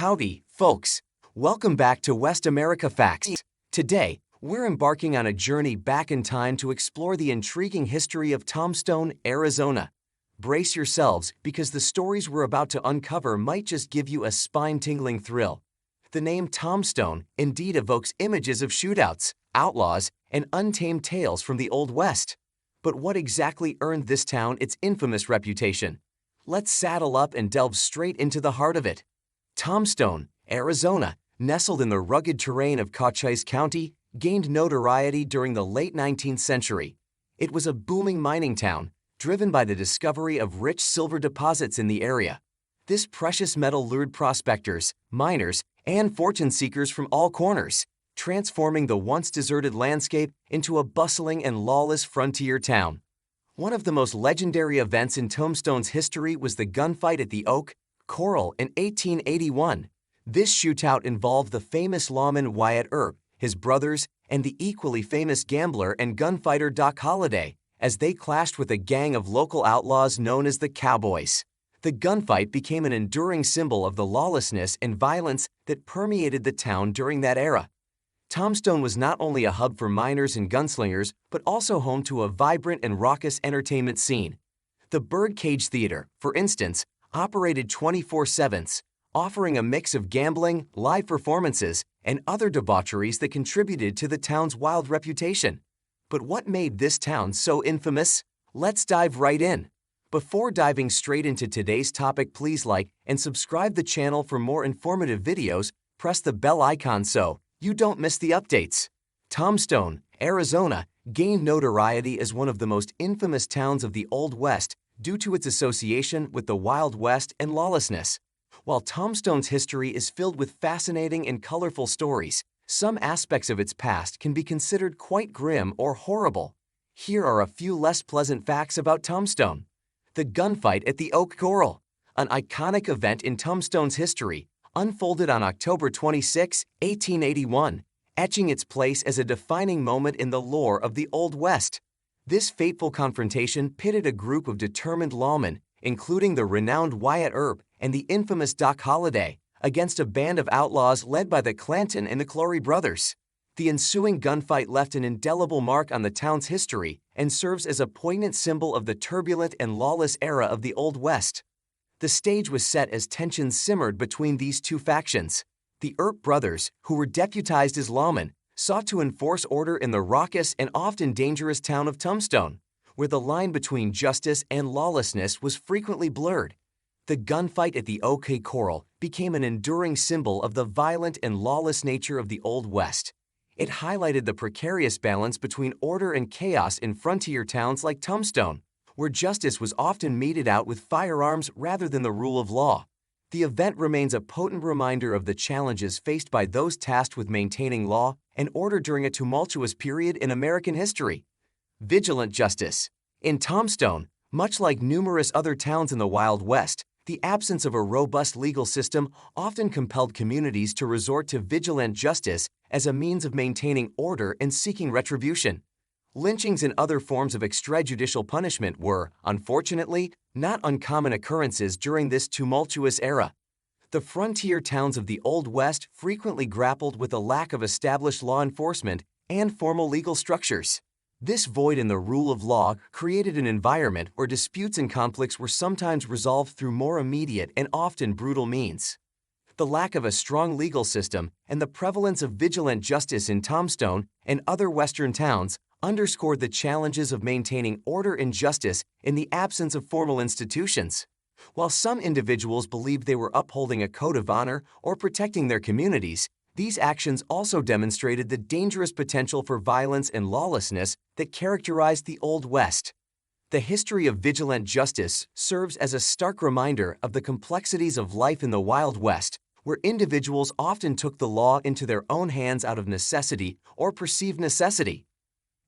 Howdy, folks. Welcome back to West America Facts. Today, we're embarking on a journey back in time to explore the intriguing history of Tombstone, Arizona. Brace yourselves, because the stories we're about to uncover might just give you a spine-tingling thrill. The name Tombstone indeed evokes images of shootouts, outlaws, and untamed tales from the Old West. But what exactly earned this town its infamous reputation? Let's saddle up and delve straight into the heart of it. Tombstone, Arizona, nestled in the rugged terrain of Cochise County, gained notoriety during the late 19th century. It was a booming mining town, driven by the discovery of rich silver deposits in the area. This precious metal lured prospectors, miners, and fortune seekers from all corners, transforming the once deserted landscape into a bustling and lawless frontier town. One of the most legendary events in Tombstone's history was the gunfight at the Corral in 1881. This shootout involved the famous lawman Wyatt Earp, his brothers, and the equally famous gambler and gunfighter Holliday, as they clashed with a gang of local outlaws known as the Cowboys. The gunfight became an enduring symbol of the lawlessness and violence that permeated the town during that era. Tombstone was not only a hub for miners and gunslingers, but also home to a vibrant and raucous entertainment scene. The Birdcage Theater, for instance, operated 24/7, offering a mix of gambling, live performances, and other debaucheries that contributed to the town's wild reputation. But what made this town so infamous? Let's dive right in. Before diving straight into today's topic, please like and subscribe the channel for more informative videos. Press the bell icon so you don't miss the updates. Tombstone, Arizona, gained notoriety as one of the most infamous towns of the Old West due to its association with the Wild West and lawlessness. While Tombstone's history is filled with fascinating and colorful stories, some aspects of its past can be considered quite grim or horrible. Here are a few less pleasant facts about Tombstone. The gunfight at the Corral, an iconic event in Tombstone's history, unfolded on October 26, 1881, etching its place as a defining moment in the lore of the Old West. This fateful confrontation pitted a group of determined lawmen, including the renowned Wyatt Earp and the infamous Holliday, against a band of outlaws led by the Clanton and the Clory brothers. The ensuing gunfight left an indelible mark on the town's history and serves as a poignant symbol of the turbulent and lawless era of the Old West. The stage was set as tensions simmered between these two factions. The Earp brothers, who were deputized as lawmen, sought to enforce order in the raucous and often dangerous town of Tombstone, where the line between justice and lawlessness was frequently blurred. The gunfight at the Corral became an enduring symbol of the violent and lawless nature of the Old West. It highlighted the precarious balance between order and chaos in frontier towns like Tombstone, where justice was often meted out with firearms rather than the rule of law. The event remains a potent reminder of the challenges faced by those tasked with maintaining law and order during a tumultuous period in American history. Vigilant justice. In Tombstone, much like numerous other towns in the Wild West, the absence of a robust legal system often compelled communities to resort to vigilant justice as a means of maintaining order and seeking retribution. Lynchings and other forms of extrajudicial punishment were, unfortunately, not uncommon occurrences during this tumultuous era. The frontier towns of the Old West frequently grappled with a lack of established law enforcement and formal legal structures. This void in the rule of law created an environment where disputes and conflicts were sometimes resolved through more immediate and often brutal means. The lack of a strong legal system and the prevalence of vigilant justice in Tombstone and other Western towns underscored the challenges of maintaining order and justice in the absence of formal institutions. While some individuals believed they were upholding a code of honor or protecting their communities, these actions also demonstrated the dangerous potential for violence and lawlessness that characterized the Old West. The history of vigilant justice serves as a stark reminder of the complexities of life in the Wild West, where individuals often took the law into their own hands out of necessity or perceived necessity.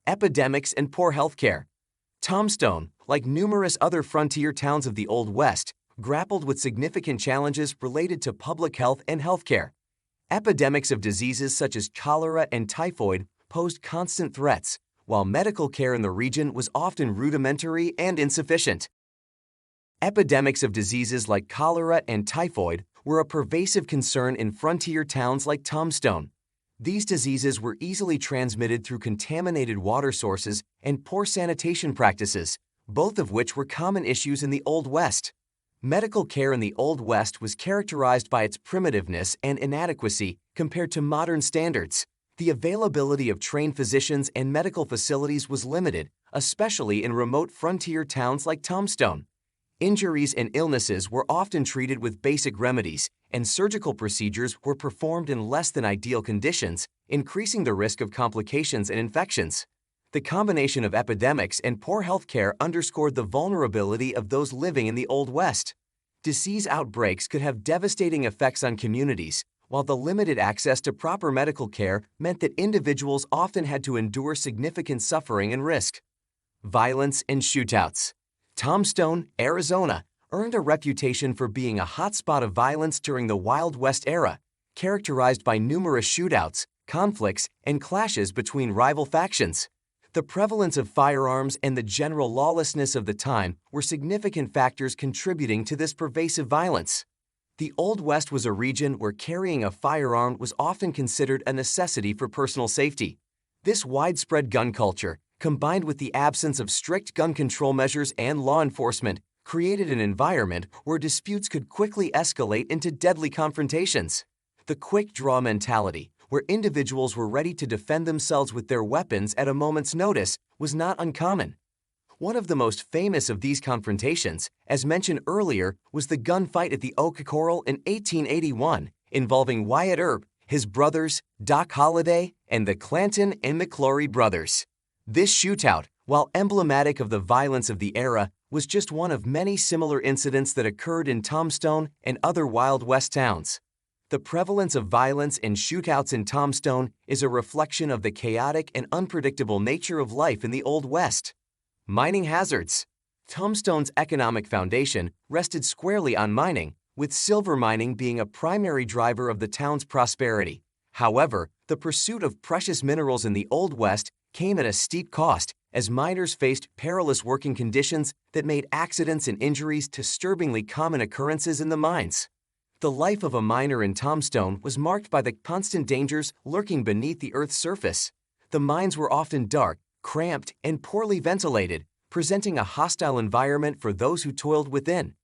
Epidemics and poor healthcare. Tombstone, like numerous other frontier towns of the Old West, grappled with significant challenges related to public health and healthcare. Epidemics of diseases such as cholera and typhoid posed constant threats, while medical care in the region was often rudimentary and insufficient. Epidemics of diseases like cholera and typhoid were a pervasive concern in frontier towns like Tombstone. These diseases were easily transmitted through contaminated water sources and poor sanitation practices, both of which were common issues in the Old West. Medical care in the Old West was characterized by its primitiveness and inadequacy compared to modern standards. The availability of trained physicians and medical facilities was limited, especially in remote frontier towns like Tombstone. Injuries and illnesses were often treated with basic remedies, and surgical procedures were performed in less than ideal conditions, increasing the risk of complications and infections. The combination of epidemics and poor health care underscored the vulnerability of those living in the Old West. Disease outbreaks could have devastating effects on communities, while the limited access to proper medical care meant that individuals often had to endure significant suffering and risk. Violence and shootouts. Tombstone, Arizona, earned a reputation for being a hotspot of violence during the Wild West era, characterized by numerous shootouts, conflicts, and clashes between rival factions. The prevalence of firearms and the general lawlessness of the time were significant factors contributing to this pervasive violence. The Old West was a region where carrying a firearm was often considered a necessity for personal safety. This widespread gun culture, combined with the absence of strict gun control measures and law enforcement, created an environment where disputes could quickly escalate into deadly confrontations. The quick draw mentality, where individuals were ready to defend themselves with their weapons at a moment's notice, was not uncommon. One of the most famous of these confrontations, as mentioned earlier, was the gunfight at the Corral in 1881, involving Wyatt Earp, his brothers, Doc Holliday, and the Clanton and McClory brothers. This shootout, while emblematic of the violence of the era, was just one of many similar incidents that occurred in Tombstone and other Wild West towns. The prevalence of violence and shootouts in Tombstone is a reflection of the chaotic and unpredictable nature of life in the Old West. Mining hazards. Tombstone's economic foundation rested squarely on mining, with silver mining being a primary driver of the town's prosperity. However, the pursuit of precious minerals in the Old West came at a steep cost, as miners faced perilous working conditions that made accidents and injuries disturbingly common occurrences in the mines. The life of a miner in Tombstone was marked by the constant dangers lurking beneath the Earth's surface. The mines were often dark, cramped, and poorly ventilated, presenting a hostile environment for those who toiled within.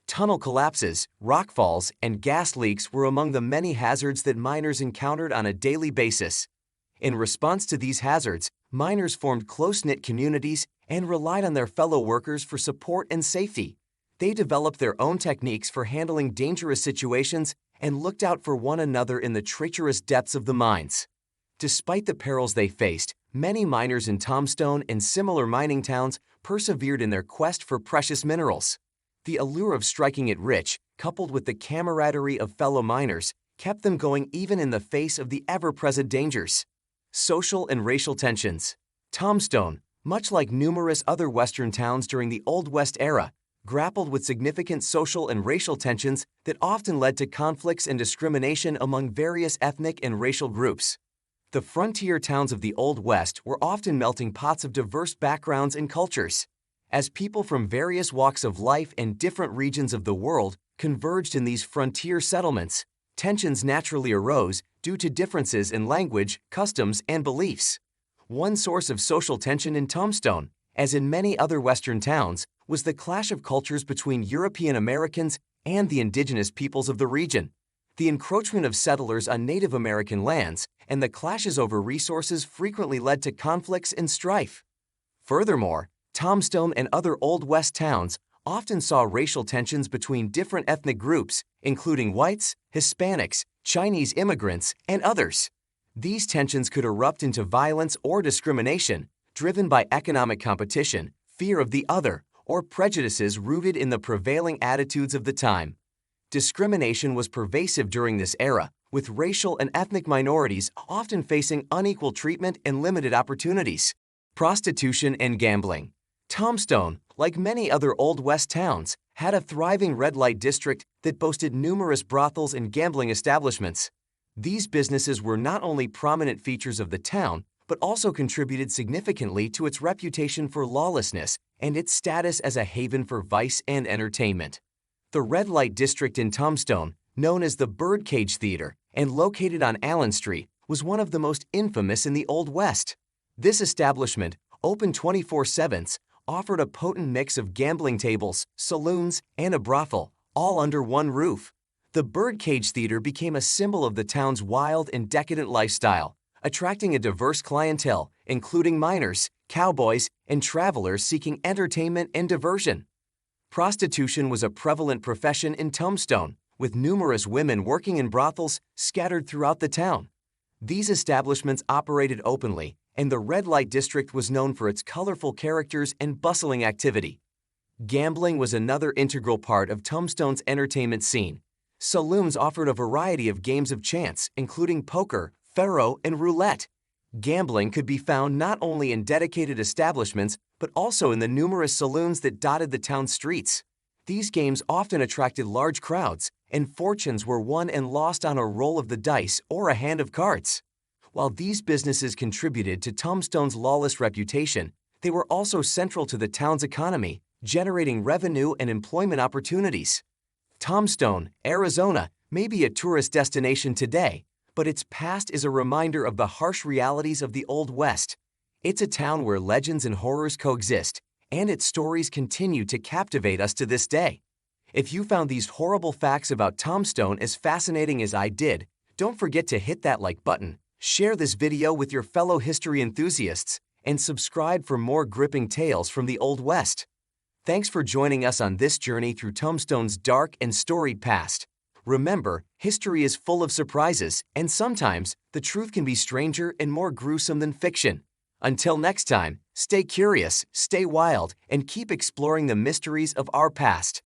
Tunnel collapses, rock falls, and gas leaks were among the many hazards that miners encountered on a daily basis. In response to these hazards, miners formed close-knit communities and relied on their fellow workers for support and safety. They developed their own techniques for handling dangerous situations and looked out for one another in the treacherous depths of the mines. Despite the perils they faced, many miners in Tombstone and similar mining towns persevered in their quest for precious minerals. The allure of striking it rich, coupled with the camaraderie of fellow miners, kept them going even in the face of the ever-present dangers. Social and racial tensions. Tombstone, much like numerous other Western towns during the Old West era, grappled with significant social and racial tensions that often led to conflicts and discrimination among various ethnic and racial groups. The frontier towns of the Old West were often melting pots of diverse backgrounds and cultures. As people from various walks of life and different regions of the world converged in these frontier settlements, tensions naturally arose due to differences in language, customs, and beliefs. One source of social tension in Tombstone, as in many other Western towns, was the clash of cultures between European Americans and the indigenous peoples of the region. The encroachment of settlers on Native American lands and the clashes over resources frequently led to conflicts and strife. Furthermore, Tombstone and other Old West towns often saw racial tensions between different ethnic groups, including whites, Hispanics, Chinese immigrants, and others. These tensions could erupt into violence or discrimination, driven by economic competition, fear of the other, or prejudices rooted in the prevailing attitudes of the time. Discrimination was pervasive during this era, with racial and ethnic minorities often facing unequal treatment and limited opportunities. Prostitution and gambling. Tombstone, like many other Old West towns, had a thriving red light district that boasted numerous brothels and gambling establishments. These businesses were not only prominent features of the town, but also contributed significantly to its reputation for lawlessness and its status as a haven for vice and entertainment. The red light district in Tombstone, known as the Birdcage Theater and located on Allen Street, was one of the most infamous in the Old West. This establishment, open 24/7, offered a potent mix of gambling tables, saloons, and a brothel, all under one roof. The Birdcage Theater became a symbol of the town's wild and decadent lifestyle, attracting a diverse clientele, including miners, cowboys, and travelers seeking entertainment and diversion. Prostitution was a prevalent profession in Tombstone, with numerous women working in brothels scattered throughout the town. These establishments operated openly, and the red light district was known for its colorful characters and bustling activity. Gambling was another integral part of Tombstone's entertainment scene. Saloons offered a variety of games of chance, including poker, faro, and roulette. Gambling could be found not only in dedicated establishments, but also in the numerous saloons that dotted the town's streets. These games often attracted large crowds, and fortunes were won and lost on a roll of the dice or a hand of cards. While these businesses contributed to Tombstone's lawless reputation, they were also central to the town's economy, generating revenue and employment opportunities. Tombstone, Arizona, may be a tourist destination today, but its past is a reminder of the harsh realities of the Old West. It's a town where legends and horrors coexist, and its stories continue to captivate us to this day. If you found these horrible facts about Tombstone as fascinating as I did, don't forget to hit that like button, share this video with your fellow history enthusiasts, and subscribe for more gripping tales from the Old West. Thanks for joining us on this journey through Tombstone's dark and storied past. Remember, history is full of surprises, and sometimes the truth can be stranger and more gruesome than fiction. Until next time, stay curious, stay wild, and keep exploring the mysteries of our past.